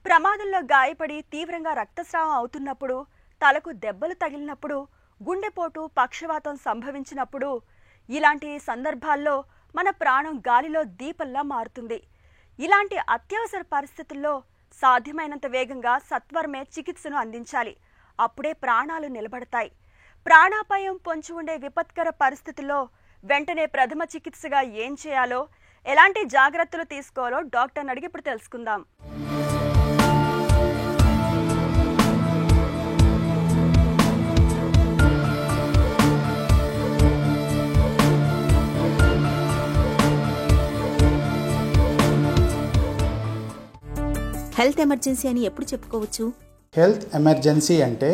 ప్రమాదంలో గాయపడి తీవ్రంగా రక్తస్రావం అవుతున్నప్పుడు, తలకు దెబ్బలు తగిలినప్పుడు, గుండెపోటు, పక్షవాతం సంభవించినప్పుడు ఇలాంటి సందర్భాల్లో మన ప్రాణం గాలిలో దీపంలా మారుతుంది. ఇలాంటి అత్యవసర పరిస్థితుల్లో సాధ్యమైనంత వేగంగా సత్వరమే చికిత్సను అందించాలి. అప్పుడే ప్రాణాలు నిలబడతాయి. ప్రాణాపాయం పొంచి ఉండే విపత్కర పరిస్థితుల్లో వెంటనే ప్రథమ చికిత్సగా ఏం చేయాలో, ఎలాంటి జాగ్రత్తలు తీసుకోవాలో డాక్టర్ని అడిగి ఇప్పుడు తెలుసుకుందాం. హెల్త్ ఎమర్జెన్సీ అని ఎప్పుడు చెప్పుకోవచ్చు? హెల్త్ ఎమర్జెన్సీ అంటే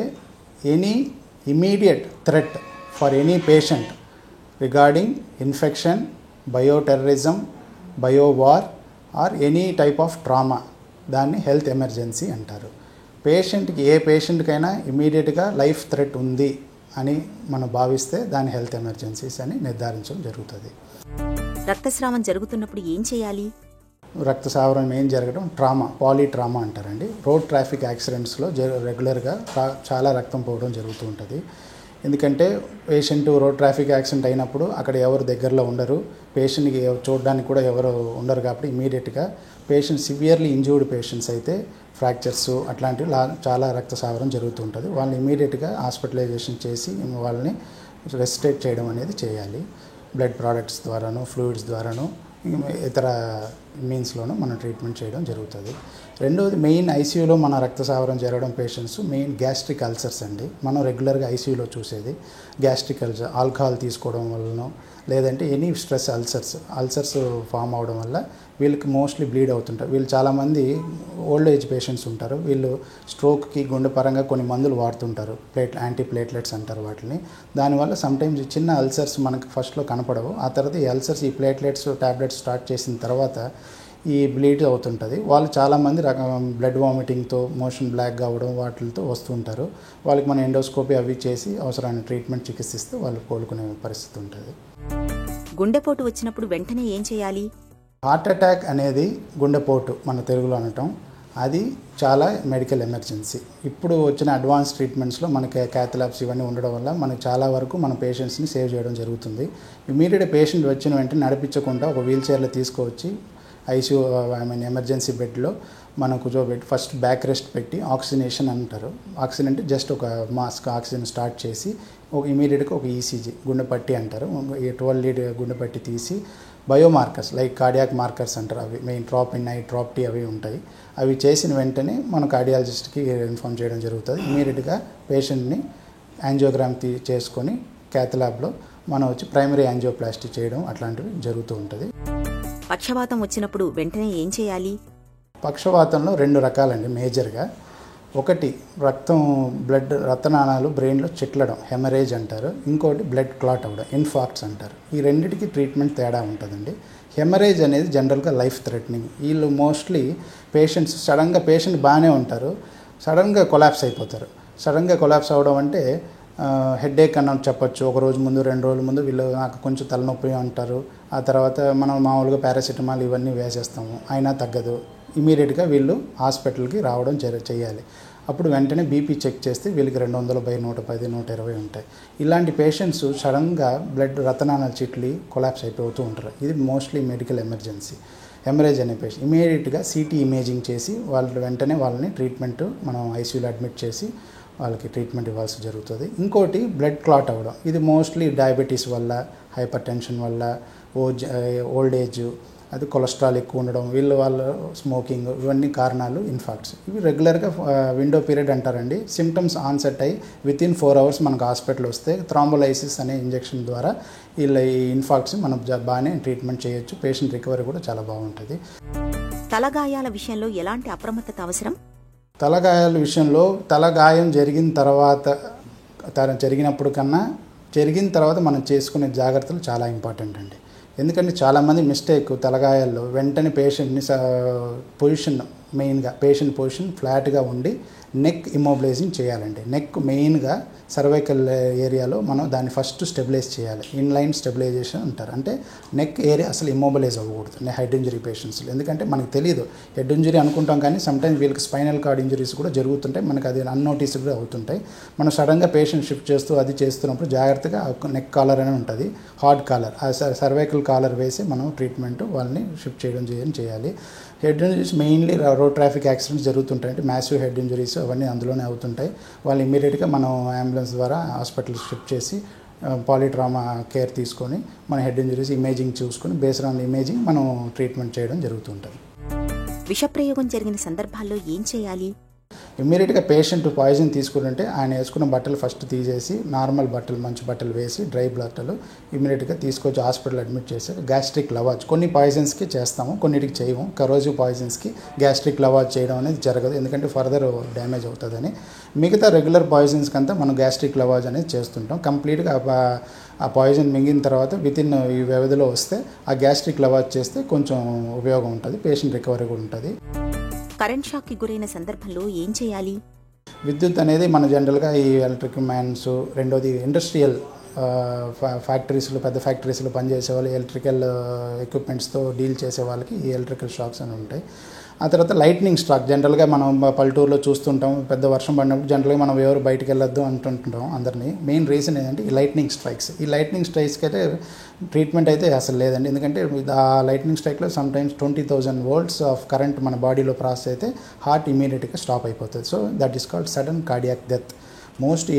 any immediate threat for any patient regarding infection, bioterrorism, biowar or any type of trauma, దాన్ని హెల్త్ ఎమర్జెన్సీ అంటారు. పేషెంట్కి ఏ పేషెంట్కైనా ఇమీడియట్గా లైఫ్ థ్రెట్ ఉంది అని మనం భావిస్తే దాన్ని హెల్త్ ఎమర్జెన్సీస్ అని నిర్ధారించడం జరుగుతుంది. రక్తస్రావం జరుగుతున్నప్పుడు ఏం చేయాలి? రక్తస్రావం ఏం జరగడం ట్రామా, పాలీట్రామా అంటారండి. రోడ్ ట్రాఫిక్ యాక్సిడెంట్స్లో రెగ్యులర్గా చాలా రక్తం పోవడం జరుగుతూ ఉంటుంది. ఎందుకంటే పేషెంట్ రోడ్ ట్రాఫిక్ యాక్సిడెంట్ అయినప్పుడు అక్కడ ఎవరు దగ్గరలో ఉండరు, పేషెంట్కి చూడడానికి కూడా ఎవరు ఉండరు. కాబట్టి ఇమీడియట్గా పేషెంట్ సివియర్లీ ఇంజూర్డ్ పేషెంట్స్ అయితే ఫ్రాక్చర్స్ అట్లాంటివి చాలా రక్తస్రావం జరుగుతూ ఉంటుంది. వాళ్ళని ఇమీడియట్గా హాస్పిటలైజేషన్ చేసి వాళ్ళని రెస్టేట్ చేయడం అనేది చేయాలి. బ్లడ్ ప్రోడక్ట్స్ ద్వారాను, ఫ్లూయిడ్స్ ద్వారాను, ఇతర మీన్స్లోనూ మనం ట్రీట్మెంట్ చేయడం జరుగుతుంది. రెండవది మెయిన్ ఐసీయూలో మన రక్తస్రావం జరగడం పేషెంట్స్ మెయిన్ గ్యాస్ట్రిక్ అల్సర్స్ అండి. మనం రెగ్యులర్గా ఐసీయూలో చూసేది గ్యాస్ట్రిక్ అల్సర్, ఆల్కహాల్ తీసుకోవడం వలన, లేదంటే ఎనీ స్ట్రెస్ అల్సర్స్ ఫామ్ అవడం వల్ల వీళ్ళకి మోస్ట్లీ బ్లీడ్ అవుతుంటారు. వీళ్ళు చాలామంది ఓల్డ్ ఏజ్ పేషెంట్స్ ఉంటారు. వీళ్ళు స్ట్రోక్కి గుండె పరంగా కొన్ని మందులు వాడుతుంటారు, యాంటీ ప్లేట్లెట్స్ అంటారు వాటిని. దానివల్ల సమ్టైమ్స్ చిన్న అల్సర్స్ మనకు ఫస్ట్లో కనపడవు. ఆ తర్వాత ఈ అల్సర్స్ ఈ ప్లేట్లెట్స్ టాబ్లెట్స్ స్టార్ట్ చేసిన తర్వాత ఈ బ్లీడ్ అవుతుంటుంది. వాళ్ళు చాలామంది బ్లడ్ వామిటింగ్తో, మోషన్ బ్లాక్గా అవ్వడం వాటితో వస్తుంటారు. వాళ్ళకి మనం ఎండోస్కోపీ అవి చేసి అవసరమైన ట్రీట్మెంట్ చికిత్సిస్తే వాళ్ళు కోలుకునే పరిస్థితి ఉంటుంది. గుండెపోటు వచ్చినప్పుడు వెంటనే ఏం చేయాలి? హార్ట్ అటాక్ అనేది గుండెపోటు మన తెలుగులో అనటం, అది చాలా మెడికల్ ఎమర్జెన్సీ. ఇప్పుడు వచ్చిన అడ్వాన్స్ ట్రీట్మెంట్స్లో మనకి క్యాథలాబ్స్ ఇవన్నీ ఉండడం వల్ల మనకు చాలా వరకు మన పేషెంట్స్ని సేవ్ చేయడం జరుగుతుంది. ఇమీడియట్ పేషెంట్ వచ్చిన వెంటనే నడిపించకుండా ఒక వీల్ చైర్లో తీసుకువచ్చి ఐసీయూ ఎమర్జెన్సీ బెడ్లో మనం కూర్చోబెట్టి ఫస్ట్ బ్యాక్ రెస్ట్ పెట్టి ఆక్సిజనేషన్ అంటారు. ఆక్సిజన్ అంటే జస్ట్ ఒక మాస్క్ ఆక్సిజన్ స్టార్ట్ చేసి ఒక ఇమీడియట్గా ఒక ఈసీజీ గుండె పట్టి అంటారు, 12 లీడ్ గుండె పట్టి తీసి బయోమార్కర్స్ లైక్ కార్డియాక్ మార్కర్స్ అంటారు, అవి మెయిన్ ట్రాపిన్, ట్రాప్టీ అవి ఉంటాయి. అవి చేసిన వెంటనే మన కార్డియాలజిస్ట్కి ఇన్ఫార్మ్ చేయడం జరుగుతుంది. ఇమీడియట్గా పేషెంట్ని యాంజియోగ్రామ్ చేసుకొని క్యాథలాబ్లో మనం వచ్చి ప్రైమరీ యాంజియోప్లాస్టీ చేయడం అట్లాంటివి జరుగుతూ ఉంటుంది. పక్షవాతం వచ్చినప్పుడు వెంటనే ఏం చేయాలి? పక్షవాతంలో 2 రకాలండి మేజర్గా. ఒకటి రక్తనాళాలు బ్రెయిన్లో చిట్లడం, హెమరేజ్ అంటారు. ఇంకోటి బ్లడ్ క్లాట్ అవ్వడం, ఇన్ఫార్క్ట్స్ అంటారు. ఈ రెండింటికి ట్రీట్మెంట్ తేడా ఉంటుందండి. హెమరేజ్ అనేది జనరల్గా లైఫ్ థ్రెటనింగ్. వీళ్ళు మోస్ట్లీ సడన్గా పేషెంట్ బాగానే ఉంటారు, సడన్గా కొలాప్స్ అయిపోతారు. సడన్గా కొలాప్స్ అవ్వడం అంటే హెడేక్ అని చెప్పొచ్చు. ఒక రోజు ముందు, 2 రోజుల ముందు వీళ్ళు నాకు కొంచెం తలనొప్పి అంటారు. ఆ తర్వాత మనం మామూలుగా పారాసిటమాల్ ఇవన్నీ వేసేస్తాము, అయినా తగ్గదు. ఇమీడియట్గా వీళ్ళు హాస్పిటల్కి రావడం చేయాలి. అప్పుడు వెంటనే బీపీ చెక్ చేస్తే వీళ్ళకి 200/110, 120 ఉంటాయి. ఇలాంటి పేషెంట్స్ సడన్గా రక్తనాళాలు చిట్లి కొలాప్స్ అయిపోతూ ఉంటారు. ఇది మోస్ట్లీ మెడికల్ ఎమర్జెన్సీ. హెమరేజ్ అనే పేషెంట్ ఇమీడియట్గా సిటీ ఇమేజింగ్ చేసి వెంటనే వాళ్ళని ట్రీట్మెంట్ మనం ఐసీయూలో అడ్మిట్ చేసి వాళ్ళకి ట్రీట్మెంట్ ఇవ్వాల్సి జరుగుతుంది. ఇంకోటి బ్లడ్ క్లాట్ అవ్వడం. ఇది మోస్ట్లీ డయాబెటీస్ వల్ల, హైపర్ టెన్షన్ వల్ల, ఓల్డ్ ఏజ్, అది కొలెస్ట్రాల్ ఎక్కువ ఉండడం, వాళ్ళ స్మోకింగ్, ఇవన్నీ కారణాలు ఇన్ఫాక్ట్స్. ఇవి రెగ్యులర్గా విండో పీరియడ్ అంటారండి. సిమ్టమ్స్ ఆన్సెట్ అయ్యి వితిన్ 4 hours మనకు హాస్పిటల్ వస్తే థ్రాంబోలైసిస్ అనే ఇంజెక్షన్ ద్వారా ఈ ఇన్ఫాక్ట్స్ మనం బాగానే ట్రీట్మెంట్ చేయొచ్చు. పేషెంట్ రికవరీ కూడా చాలా బాగుంటుంది. తలగాయాల విషయంలో ఎలాంటి అప్రమత్తత అవసరం? తలగాయాల విషయంలో తలగాయం జరిగిన తర్వాత మనం చేసుకునే జాగ్రత్తలు చాలా ఇంపార్టెంట్ అండి. ఎందుకంటే చాలామంది మిస్టేక్ తలగాయాల్లో వెంటనే పేషెంట్ని పొజిషన్ మెయిన్గా పేషెంట్ పొజిషన్ ఫ్లాట్గా ఉండి నెక్ ఇమ్మొబిలైజింగ్ చేయాలండి. నెక్ మెయిన్గా సర్వైకల్ ఏరియాలో మనం దాన్ని ఫస్ట్ స్టెబిలైజ్ చేయాలి. ఇన్లైన్ స్టెబిలైజేషన్ అంటారు. అంటే నెక్ ఏరియా అసలు ఇమ్మొబిలైజ్ అవ్వకూడదు హెడ్ ఇంజరీ పేషెంట్స్లో. ఎందుకంటే మనకు తెలియదు, హెడ్ ఇంజరీ అనుకుంటాం కానీ సమ్టైమ్స్ వీళ్ళకి స్పైనల్ కార్డ్ ఇంజరీస్ కూడా జరుగుతుంటాయి, మనకు అది అన్నోటీస్డ్గా అవుతుంటాయి. మనం సడన్గా పేషెంట్ షిఫ్ట్ చేస్తూ అది చేస్తున్నప్పుడు జాగ్రత్తగా నెక్ కాలర్ అని ఉంటుంది, హార్డ్ కాలర్, ఆ సర్వైకల్ కాలర్ వేసి మనం ట్రీట్మెంట్ వాళ్ళని షిఫ్ట్ చేయడం చేయాలి. Head injuries mainly road traffic accidents జరుగుతుంటాయి, అంటే మ్యాసివ్ హెడ్ ఇంజరీస్ అవన్నీ అందులోనే అవుతుంటాయి. వాళ్ళు ఇమీడియట్గా మనం అంబులెన్స్ ద్వారా హాస్పిటల్ షిఫ్ట్ చేసి పాలీట్రామా కేర్ తీసుకొని మన హెడ్ ఇంజరీస్ ఇమేజింగ్ చూసుకొని బేస్డ్ ఆన్ ఇమేజింగ్ మనం ట్రీట్మెంట్ చేయడం జరుగుతుంటుంది. విషప్రయోగం జరిగిన సందర్భాల్లో ఏం చేయాలి? ఇమ్మీడియట్గా పేషెంట్ పాయిజన్ తీసుకుంటుంటే ఆయన వేసుకున్న బట్టలు ఫస్ట్ తీసేసి నార్మల్ బట్టలు, మంచి బట్టలు వేసి డ్రై బట్టలు ఇమ్మీడియట్గా తీసుకొచ్చి హాస్పిటల్ అడ్మిట్ చేసి గ్యాస్ట్రిక్ లవాజ్ కొన్ని పాయిజన్స్కి చేస్తాము, కొన్నిటికి చేయము. కరోజివ్ పాయిజన్స్కి గ్యాస్ట్రిక్ లవాజ్ చేయడం అనేది జరగదు, ఎందుకంటే ఫర్దర్ డ్యామేజ్ అవుతుందని. మిగతా రెగ్యులర్ పాయిజన్స్కి అంతా మనం గ్యాస్ట్రిక్ లవాజ్ అనేది చేస్తుంటాం. కంప్లీట్గా ఆ పాయిజన్ మింగిన తర్వాత వితిన్ ఈ వ్యవధిలో వస్తే ఆ గ్యాస్ట్రిక్ లవాజ్ చేస్తే కొంచెం ఉపయోగం ఉంటుంది, పేషెంట్ రికవరీ కూడా ఉంటుంది. కరెంట్ షాక్కి గురైన సందర్భంలో ఏం చేయాలి? విద్యుత్ అనేది మన జనరల్గా ఈ ఎలక్ట్రిక్ మ్యాన్స్, రెండోది ఇండస్ట్రియల్ ఫ్యాక్టరీస్లో, పెద్ద ఫ్యాక్టరీస్లో పనిచేసే వాళ్ళు ఎలక్ట్రికల్ ఎక్విప్మెంట్స్తో డీల్ చేసే వాళ్ళకి ఈ ఎలక్ట్రికల్ షాక్స్ అని ఉంటాయి. ఆ తర్వాత లైట్నింగ్ స్ట్రాక్, జనరల్గా మనం పల్లెటూరులో చూస్తుంటాం, పెద్ద వర్షం పడినప్పుడు జనరల్గా మనం ఎవరు బయటకు వెళ్ళొద్దు అంటుంటాం అందరినీ. మెయిన్ రీజన్ ఏంటంటే ఈ లైట్నింగ్ స్ట్రైక్స్. ఈ లైట్నింగ్ స్ట్రైక్స్కి అయితే ట్రీట్మెంట్ అయితే అసలు లేదండి, ఎందుకంటే ఆ లైట్నింగ్ స్ట్రైక్లో సమ్టైమ్స్ 20,000 volts ఆఫ్ కరెంట్ మన బాడీలో ప్రాసెస్ అయితే హార్ట్ ఇమీడియట్గా స్టాప్ అయిపోతుంది. So that is called sudden cardiac death. Most ఈ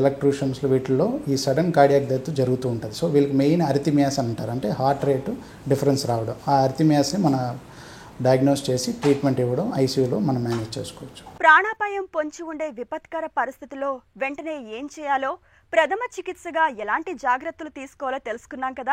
ఎలక్ట్రీషియన్స్లో వీటిల్లో ఈ సడన్ కార్డియాక్ డెత్ జరుగుతూ ఉంటుంది. సో వీళ్ళకి మెయిన్ అరిథిమియాస్ అంటారు, అంటే హార్ట్ రేటు డిఫరెన్స్ రావడం. ఆ అరిథిమియాస్ని మన డయాగ్నోస్ చేసి ట్రీట్మెంట్ ఇవ్వడం, ఐసీయూలో మనం మేనేజ్ చేసుకోవచ్చు. ప్రాణాపాయం పొంచి ఉండే విపత్కర పరిస్థితిలో వెంటనే ఏం చేయాలో, ప్రథమ చికిత్సగా ఎలాంటి జాగ్రత్తలు తీసుకోవాలో తెలుసుకున్నాం కదా.